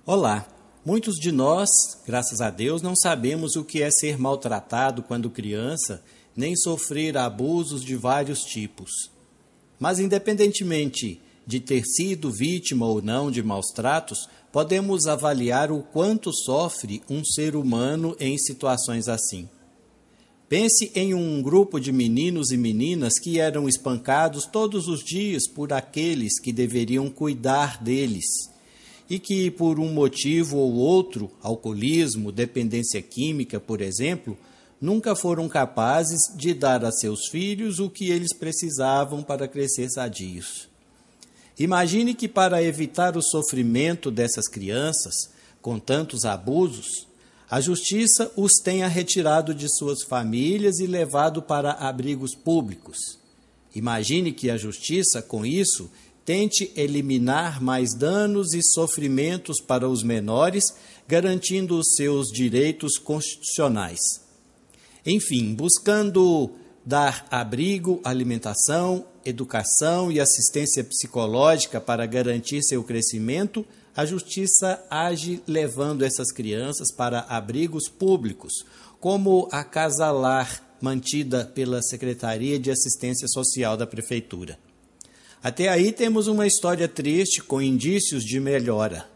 Olá! Muitos de nós, graças a Deus, não sabemos o que é ser maltratado quando criança, nem sofrer abusos de vários tipos. Mas, independentemente de ter sido vítima ou não de maus tratos, podemos avaliar o quanto sofre um ser humano em situações assim. Pense em um grupo de meninos e meninas que eram espancados todos os dias por aqueles que deveriam cuidar deles e que, por um motivo ou outro, alcoolismo, dependência química, por exemplo, nunca foram capazes de dar a seus filhos o que eles precisavam para crescer sadios. Imagine que, para evitar o sofrimento dessas crianças, com tantos abusos, a justiça os tenha retirado de suas famílias e levado para abrigos públicos. Imagine que a justiça, com isso, tente eliminar mais danos e sofrimentos para os menores, garantindo os seus direitos constitucionais. Enfim, buscando dar abrigo, alimentação, educação e assistência psicológica para garantir seu crescimento, a justiça age levando essas crianças para abrigos públicos, como a Casa Lar, mantida pela Secretaria de Assistência Social da Prefeitura. Até aí temos uma história triste com indícios de melhora.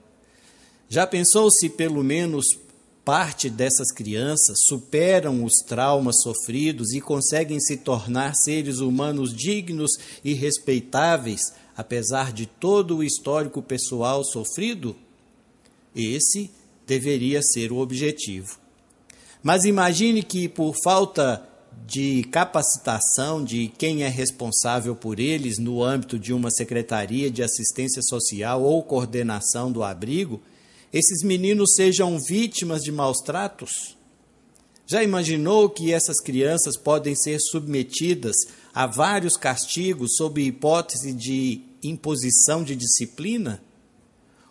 Já pensou se pelo menos parte dessas crianças superam os traumas sofridos e conseguem se tornar seres humanos dignos e respeitáveis, apesar de todo o histórico pessoal sofrido? Esse deveria ser o objetivo. Mas imagine que, por falta de capacitação de quem é responsável por eles no âmbito de uma secretaria de assistência social ou coordenação do abrigo, esses meninos sejam vítimas de maus tratos? Já imaginou que essas crianças podem ser submetidas a vários castigos sob hipótese de imposição de disciplina?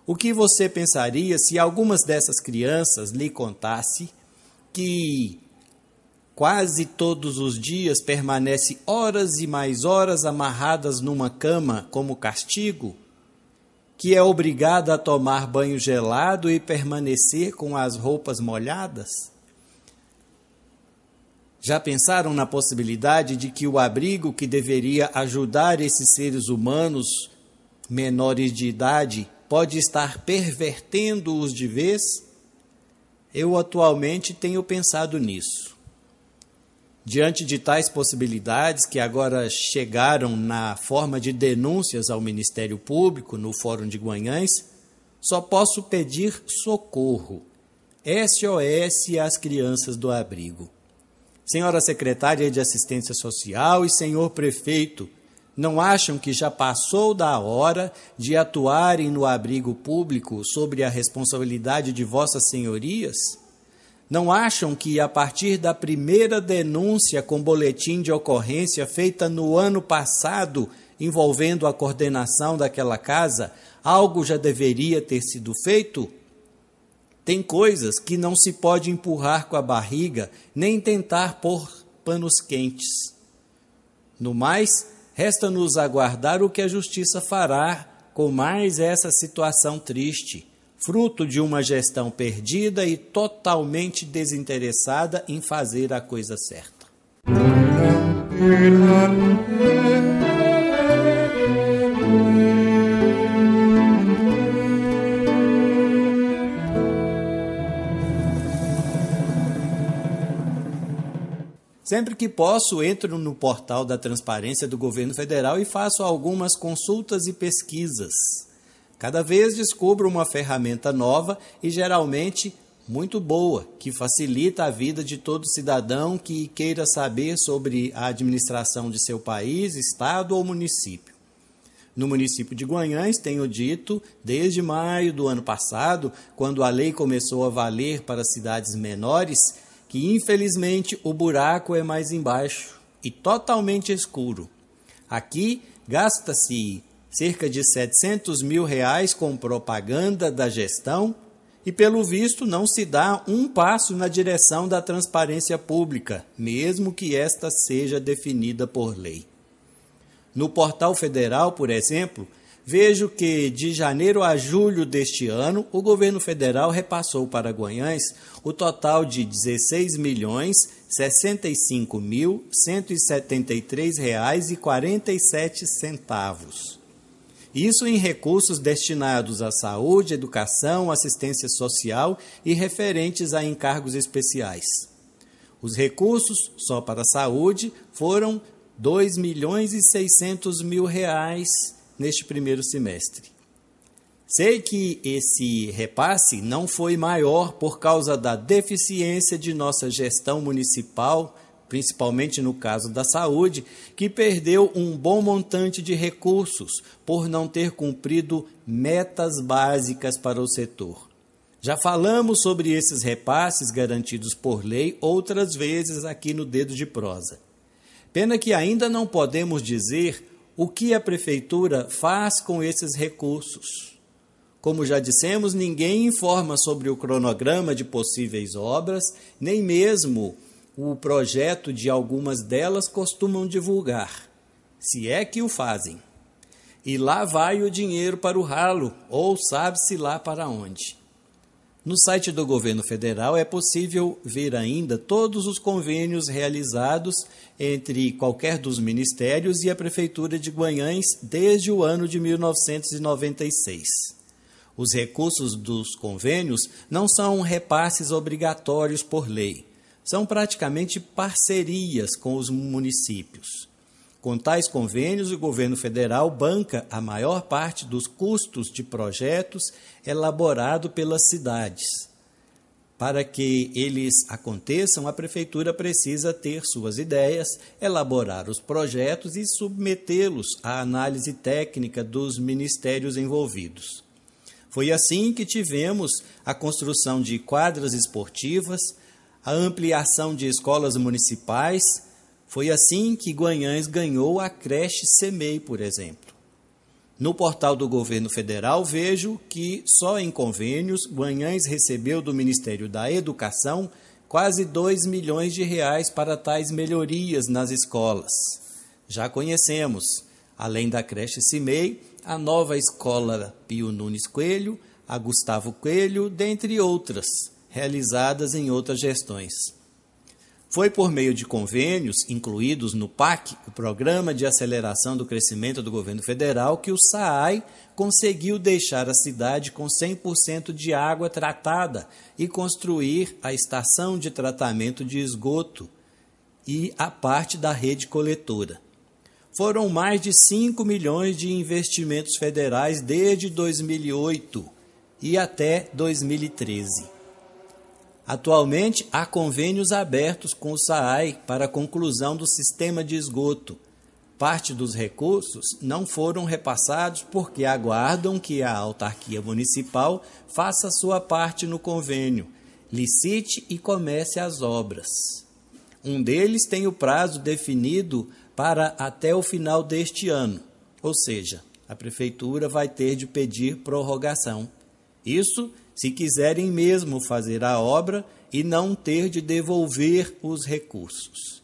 O que você pensaria se algumas dessas crianças lhe contassem que quase todos os dias permanece horas e mais horas amarradas numa cama como castigo, que é obrigada a tomar banho gelado e permanecer com as roupas molhadas? Já pensaram na possibilidade de que o abrigo que deveria ajudar esses seres humanos menores de idade pode estar pervertendo-os de vez? Eu atualmente tenho pensado nisso. Diante de tais possibilidades, que agora chegaram na forma de denúncias ao Ministério Público no Fórum de Guanhães, só posso pedir socorro, SOS às crianças do abrigo. Senhora Secretária de Assistência Social e senhor Prefeito, não acham que já passou da hora de atuarem no abrigo público sobre a responsabilidade de vossas senhorias? Não acham que, a partir da primeira denúncia com boletim de ocorrência feita no ano passado, envolvendo a coordenação daquela casa, algo já deveria ter sido feito? Tem coisas que não se pode empurrar com a barriga, nem tentar pôr panos quentes. No mais, resta-nos aguardar o que a justiça fará com mais essa situação triste, fruto de uma gestão perdida e totalmente desinteressada em fazer a coisa certa. Sempre que posso, entro no portal da Transparência do Governo Federal e faço algumas consultas e pesquisas. Cada vez descubro uma ferramenta nova e geralmente muito boa, que facilita a vida de todo cidadão que queira saber sobre a administração de seu país, estado ou município. No município de Guanhães, tenho dito, desde maio do ano passado, quando a lei começou a valer para cidades menores, que infelizmente o buraco é mais embaixo e totalmente escuro. Aqui gasta-se cerca de R$700 mil com propaganda da gestão e, pelo visto, não se dá um passo na direção da transparência pública, mesmo que esta seja definida por lei. No portal federal, por exemplo, vejo que de janeiro a julho deste ano, o governo federal repassou para Guanhães o total de R$ 16.65.173,47. Isso em recursos destinados à saúde, educação, assistência social e referentes a encargos especiais. Os recursos, só para a saúde, foram R$ 2.600.000 neste primeiro semestre. Sei que esse repasse não foi maior por causa da deficiência de nossa gestão municipal, principalmente no caso da saúde, que perdeu um bom montante de recursos por não ter cumprido metas básicas para o setor. Já falamos sobre esses repasses garantidos por lei outras vezes aqui no Dedo de Prosa. Pena que ainda não podemos dizer o que a Prefeitura faz com esses recursos. Como já dissemos, ninguém informa sobre o cronograma de possíveis obras, nem mesmo o projeto de algumas delas costumam divulgar, se é que o fazem. E lá vai o dinheiro para o ralo, ou sabe-se lá para onde. No site do governo federal é possível ver ainda todos os convênios realizados entre qualquer dos ministérios e a Prefeitura de Guanhães desde o ano de 1996. Os recursos dos convênios não são repasses obrigatórios por lei, são praticamente parcerias com os municípios. Com tais convênios, o governo federal banca a maior parte dos custos de projetos elaborados pelas cidades. Para que eles aconteçam, a Prefeitura precisa ter suas ideias, elaborar os projetos e submetê-los à análise técnica dos ministérios envolvidos. Foi assim que tivemos a construção de quadras esportivas, a ampliação de escolas municipais. Foi assim que Guanhães ganhou a creche CEMEI, por exemplo. No portal do governo federal vejo que só em convênios Guanhães recebeu do Ministério da Educação quase R$ 2 milhões para tais melhorias nas escolas. Já conhecemos, além da creche CEMEI, a nova escola Pio Nunes Coelho, a Gustavo Coelho, dentre outras, realizadas em outras gestões. Foi por meio de convênios incluídos no PAC, o Programa de Aceleração do Crescimento do Governo Federal, que o SAAI conseguiu deixar a cidade com 100% de água tratada e construir a estação de tratamento de esgoto e a parte da rede coletora. Foram mais de 5 milhões de investimentos federais desde 2008 e até 2013. Atualmente, há convênios abertos com o SAAI para a conclusão do sistema de esgoto. Parte dos recursos não foram repassados porque aguardam que a autarquia municipal faça sua parte no convênio, licite e comece as obras. Um deles tem o prazo definido para até o final deste ano, ou seja, a Prefeitura vai ter de pedir prorrogação. Isso se quiserem mesmo fazer a obra e não ter de devolver os recursos.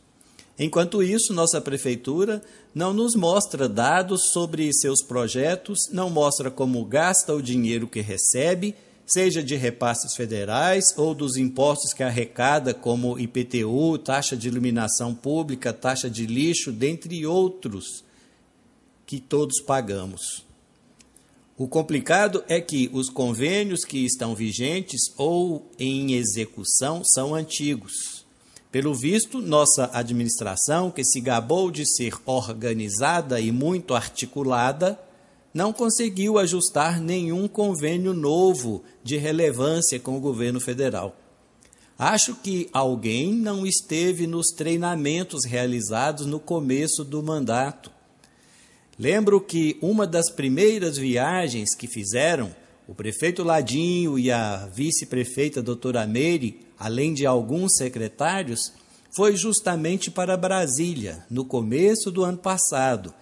Enquanto isso, nossa Prefeitura não nos mostra dados sobre seus projetos, não mostra como gasta o dinheiro que recebe, seja de repasses federais ou dos impostos que arrecada, como IPTU, taxa de iluminação pública, taxa de lixo, dentre outros que todos pagamos. O complicado é que os convênios que estão vigentes ou em execução são antigos. Pelo visto, nossa administração, que se gabou de ser organizada e muito articulada, não conseguiu ajustar nenhum convênio novo de relevância com o governo federal. Acho que alguém não esteve nos treinamentos realizados no começo do mandato. Lembro que uma das primeiras viagens que fizeram, o prefeito Ladinho e a vice-prefeita doutora Meire, além de alguns secretários, foi justamente para Brasília, no começo do ano passado,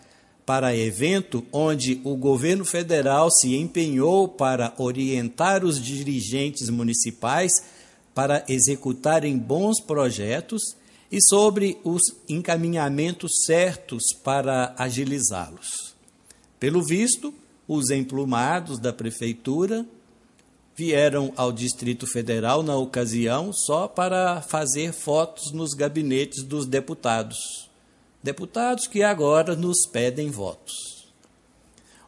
para evento onde o governo federal se empenhou para orientar os dirigentes municipais para executarem bons projetos e sobre os encaminhamentos certos para agilizá-los. Pelo visto, os emplumados da prefeitura vieram ao Distrito Federal na ocasião só para fazer fotos nos gabinetes dos deputados. Deputados que agora nos pedem votos.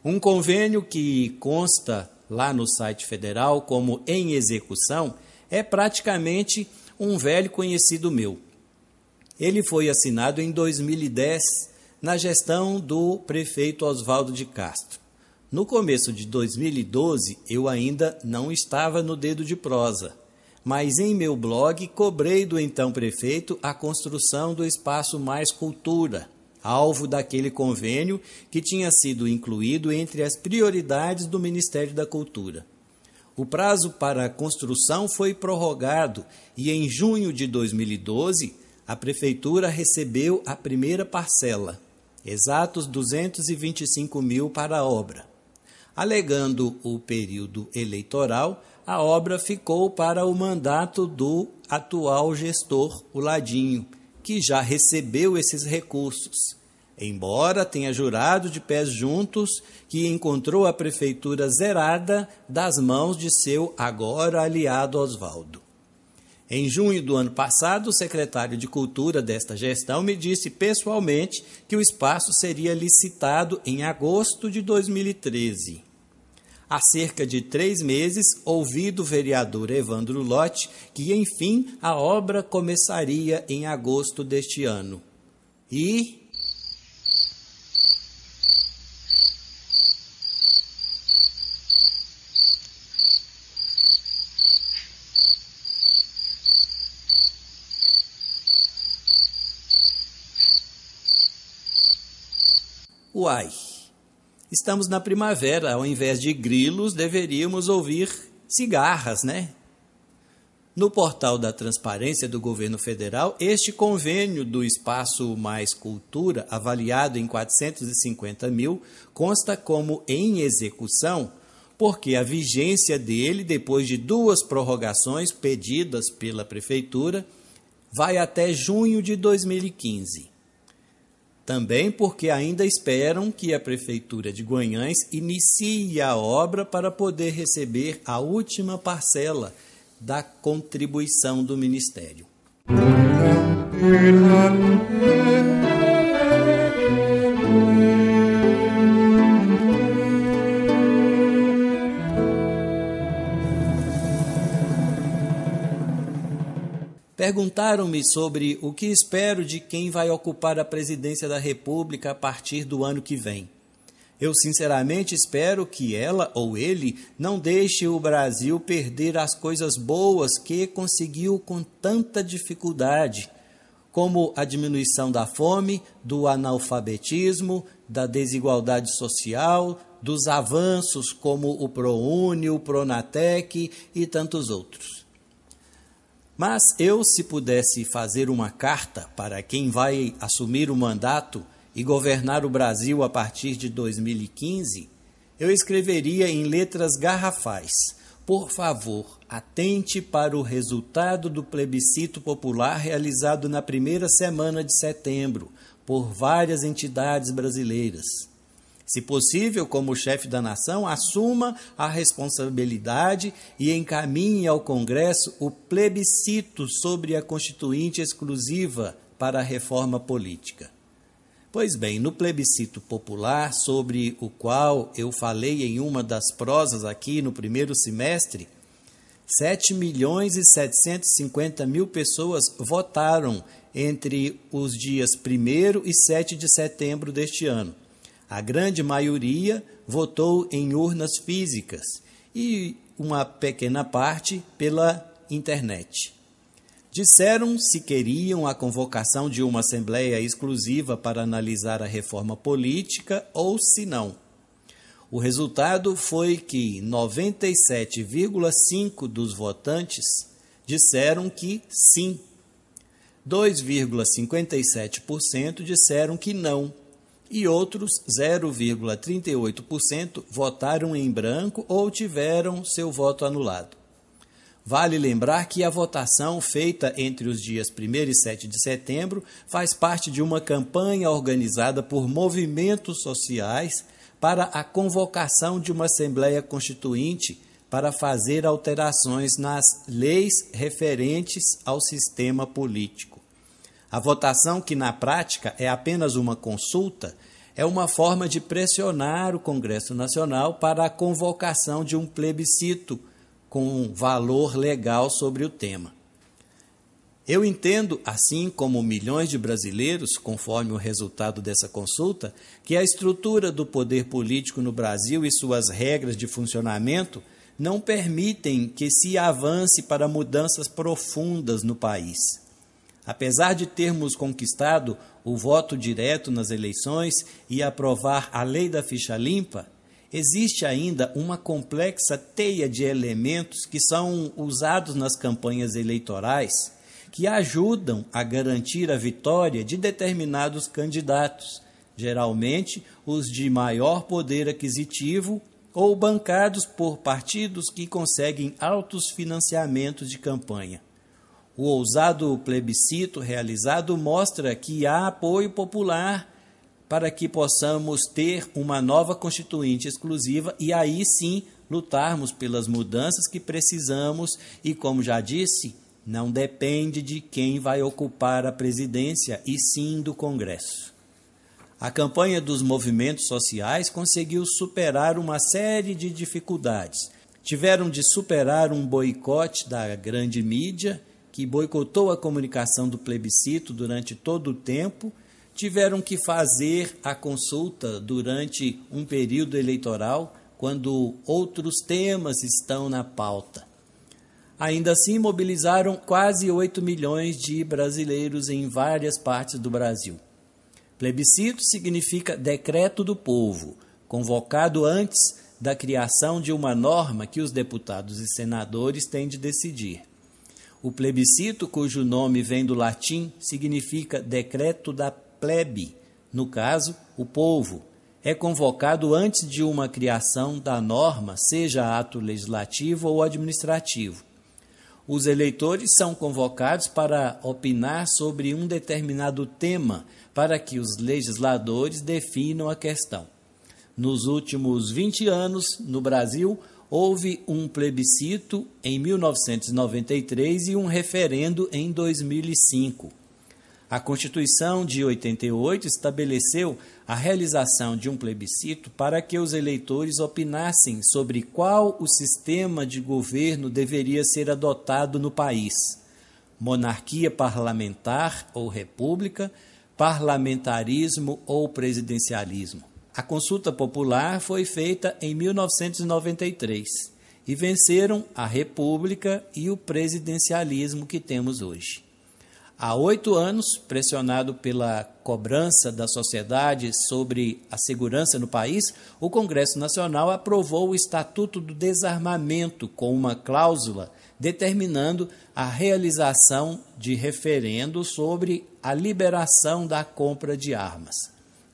Um convênio que consta lá no site federal como em execução é praticamente um velho conhecido meu. Ele foi assinado em 2010 na gestão do prefeito Oswaldo de Castro. No começo de 2012, eu ainda não estava no Dedo de Prosa, mas em meu blog cobrei do então prefeito a construção do Espaço Mais Cultura, alvo daquele convênio que tinha sido incluído entre as prioridades do Ministério da Cultura. O prazo para a construção foi prorrogado e em junho de 2012, a prefeitura recebeu a primeira parcela, exatos 225 mil para a obra. Alegando o período eleitoral, a obra ficou para o mandato do atual gestor, o Ladinho, que já recebeu esses recursos, embora tenha jurado de pés juntos que encontrou a prefeitura zerada das mãos de seu agora aliado Oswaldo. Em junho do ano passado, o secretário de Cultura desta gestão me disse pessoalmente que o espaço seria licitado em agosto de 2013. Há cerca de 3 meses, ouvi do vereador Evandro Lotti que, enfim, a obra começaria em agosto deste ano. E... Uai, estamos na primavera, ao invés de grilos, deveríamos ouvir cigarras, né? No portal da Transparência do Governo Federal, este convênio do Espaço Mais Cultura, avaliado em 450 mil, consta como em execução, porque a vigência dele, depois de 2 prorrogações pedidas pela Prefeitura, vai até junho de 2015. Também porque ainda esperam que a Prefeitura de Guanhães inicie a obra para poder receber a última parcela da contribuição do Ministério. Perguntaram-me sobre o que espero de quem vai ocupar a presidência da República a partir do ano que vem. Eu sinceramente espero que ela ou ele não deixe o Brasil perder as coisas boas que conseguiu com tanta dificuldade, como a diminuição da fome, do analfabetismo, da desigualdade social, dos avanços como o ProUni, o Pronatec e tantos outros. Mas eu, se pudesse fazer uma carta para quem vai assumir o mandato e governar o Brasil a partir de 2015, eu escreveria em letras garrafais: por favor, atente para o resultado do plebiscito popular realizado na primeira semana de setembro por várias entidades brasileiras. Se possível, como chefe da nação, assuma a responsabilidade e encaminhe ao Congresso o plebiscito sobre a Constituinte exclusiva para a reforma política. Pois bem, no plebiscito popular, sobre o qual eu falei em uma das prosas aqui no primeiro semestre, 7.750.000 pessoas votaram entre os dias 1º e 7 de setembro deste ano. A grande maioria votou em urnas físicas e uma pequena parte pela internet. Disseram se queriam a convocação de uma assembleia exclusiva para analisar a reforma política ou se não. O resultado foi que 97,5% dos votantes disseram que sim, 2,57% disseram que não, e outros 0,38% votaram em branco ou tiveram seu voto anulado. Vale lembrar que a votação feita entre os dias 1º e 7 de setembro faz parte de uma campanha organizada por movimentos sociais para a convocação de uma Assembleia Constituinte para fazer alterações nas leis referentes ao sistema político. A votação, que na prática é apenas uma consulta, é uma forma de pressionar o Congresso Nacional para a convocação de um plebiscito com valor legal sobre o tema. Eu entendo, assim como milhões de brasileiros, conforme o resultado dessa consulta, que a estrutura do poder político no Brasil e suas regras de funcionamento não permitem que se avance para mudanças profundas no país. Apesar de termos conquistado o voto direto nas eleições e aprovar a lei da ficha limpa, existe ainda uma complexa teia de elementos que são usados nas campanhas eleitorais que ajudam a garantir a vitória de determinados candidatos, geralmente os de maior poder aquisitivo ou bancados por partidos que conseguem altos financiamentos de campanha. O ousado plebiscito realizado mostra que há apoio popular para que possamos ter uma nova Constituinte exclusiva e aí sim lutarmos pelas mudanças que precisamos e, como já disse, não depende de quem vai ocupar a presidência e sim do Congresso. A campanha dos movimentos sociais conseguiu superar uma série de dificuldades. Tiveram de superar um boicote da grande mídia, que boicotou a comunicação do plebiscito durante todo o tempo, tiveram que fazer a consulta durante um período eleitoral, quando outros temas estão na pauta. Ainda assim, mobilizaram quase 8 milhões de brasileiros em várias partes do Brasil. Plebiscito significa decreto do povo, convocado antes da criação de uma norma que os deputados e senadores têm de decidir. O plebiscito, cujo nome vem do latim, significa decreto da plebe, no caso, o povo. É convocado antes de uma criação da norma, seja ato legislativo ou administrativo. Os eleitores são convocados para opinar sobre um determinado tema, para que os legisladores definam a questão. Nos últimos 20 anos, no Brasil, houve um plebiscito em 1993 e um referendo em 2005. A Constituição de 88 estabeleceu a realização de um plebiscito para que os eleitores opinassem sobre qual o sistema de governo deveria ser adotado no país: monarquia parlamentar ou república, parlamentarismo ou presidencialismo. A consulta popular foi feita em 1993 e venceram a república e o presidencialismo que temos hoje. Há 8 anos, pressionado pela cobrança da sociedade sobre a segurança no país, o Congresso Nacional aprovou o Estatuto do Desarmamento com uma cláusula determinando a realização de referendo sobre a liberação da compra de armas.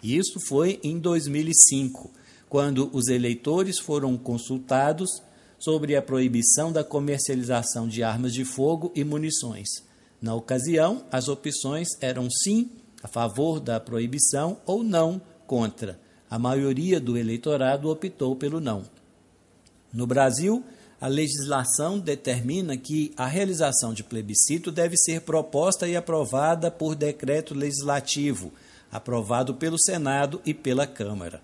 Isso foi em 2005, quando os eleitores foram consultados sobre a proibição da comercialização de armas de fogo e munições. Na ocasião, as opções eram sim, a favor da proibição, ou não, contra. A maioria do eleitorado optou pelo não. No Brasil, a legislação determina que a realização de plebiscito deve ser proposta e aprovada por decreto legislativo, aprovado pelo Senado e pela Câmara.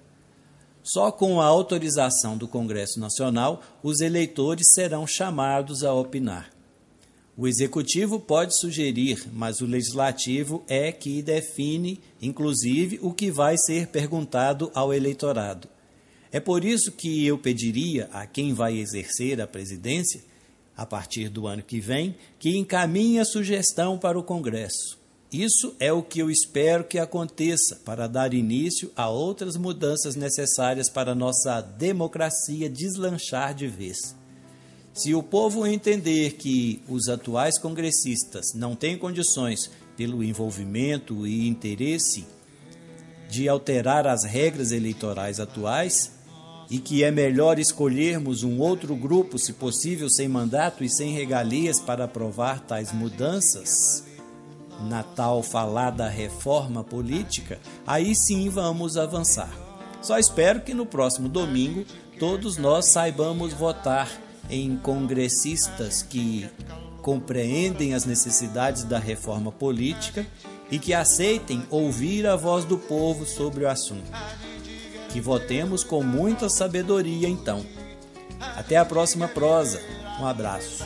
Só com a autorização do Congresso Nacional, os eleitores serão chamados a opinar. O Executivo pode sugerir, mas o Legislativo é que define, inclusive, o que vai ser perguntado ao eleitorado. É por isso que eu pediria a quem vai exercer a presidência, a partir do ano que vem, que encaminhe a sugestão para o Congresso. Isso é o que eu espero que aconteça para dar início a outras mudanças necessárias para nossa democracia deslanchar de vez. Se o povo entender que os atuais congressistas não têm condições, pelo envolvimento e interesse, de alterar as regras eleitorais atuais, e que é melhor escolhermos um outro grupo, se possível sem mandato e sem regalias, para aprovar tais mudanças, na tal falada reforma política, aí sim vamos avançar. Só espero que no próximo domingo todos nós saibamos votar em congressistas que compreendem as necessidades da reforma política e que aceitem ouvir a voz do povo sobre o assunto. Que votemos com muita sabedoria, então. Até a próxima prosa. Um abraço.